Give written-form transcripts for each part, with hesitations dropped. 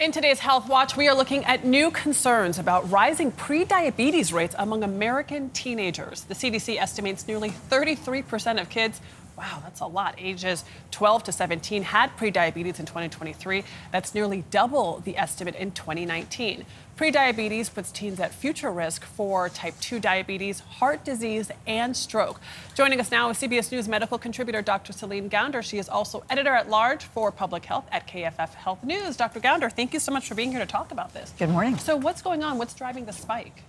In today's Health Watch, we are looking at new concerns about rising prediabetes rates among American teenagers. The CDC estimates nearly 33% of kids, wow, that's a lot, ages 12 to 17 had prediabetes in 2023. That's nearly double the estimate in 2019. Prediabetes puts teens at future risk for type 2 diabetes, heart disease, and stroke. Joining us now is CBS News medical contributor Dr. Celine Gounder. She is also editor-at-large for public health at KFF Health News. Dr. Gounder, thank you so much for being here to talk about this. Good morning. So what's going on? What's driving the spike?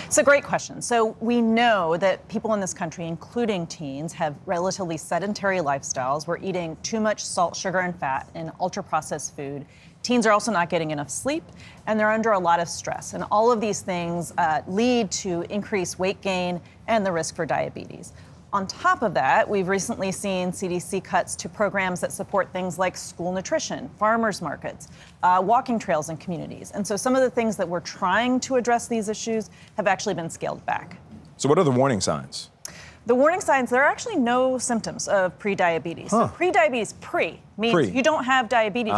It's a great question. So we know that people in this country, including teens, have relatively sedentary lifestyles. We're eating too much salt, sugar, and fat in ultra-processed food. Teens are also not getting enough sleep, and they're under a lot of stress. And all of these things lead to increased weight gain and the risk for diabetes. On top of that, we've recently seen CDC cuts to programs that support things like school nutrition, farmers markets, walking trails in communities. And so some of the things that we're trying to address these issues have actually been scaled back. So what are the warning signs? The warning signs, there are actually no symptoms of prediabetes. So prediabetes, means you don't have diabetes.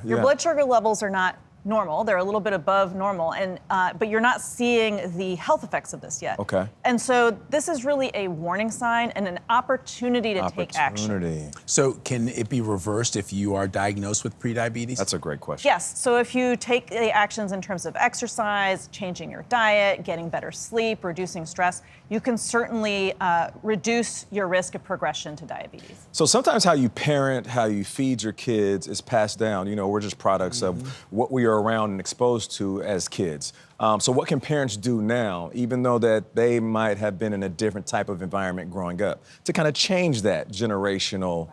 Your blood sugar levels are not normal. They're a little bit above normal, and but you're not seeing the health effects of this yet. Okay. And so this is really a warning sign and an opportunity to take action. So can it be reversed if you are diagnosed with prediabetes? That's a great question. Yes. So if you take the actions in terms of exercise, changing your diet, getting better sleep, reducing stress, you can certainly reduce your risk of progression to diabetes. So sometimes how you parent, how you feed your kids is passed down. You know, we're just products of what we are around and exposed to as kids. So what can parents do now, even though that they might have been in a different type of environment growing up, to kind of change that generational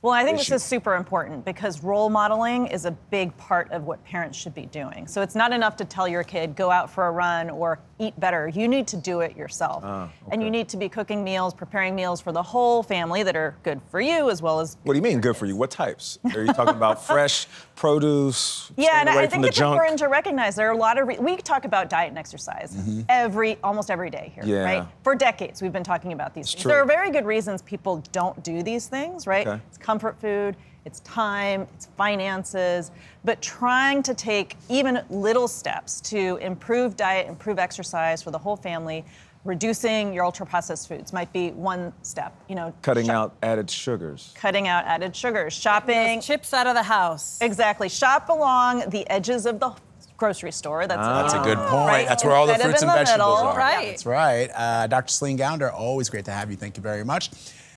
Well, I think this is super important because role modeling is a big part of what parents should be doing. So it's not enough to tell your kid, go out for a run or eat better. You need to do it yourself. And you need to be cooking meals, preparing meals for the whole family that are good for you as well as What do you mean good for you? What types? Are you talking about fresh produce? Yeah, and I from think it's important to recognize there are a lot of, we talk about diet and exercise almost every day here, right? For decades, we've been talking about these things. There are very good reasons people don't do these things, right? It's comfort food, it's time, it's finances, but trying to take even little steps to improve diet, improve exercise for the whole family, reducing your ultra-processed foods might be one step. You know, cutting out added sugars. Cutting out added sugars, shopping. Those chips out of the house. Exactly. Shop along the edges of the grocery store. That's a good point. Right. That's where all the fruits and vegetables are. Right. That's right. Dr. Celine Gounder, always great to have you. Thank you very much.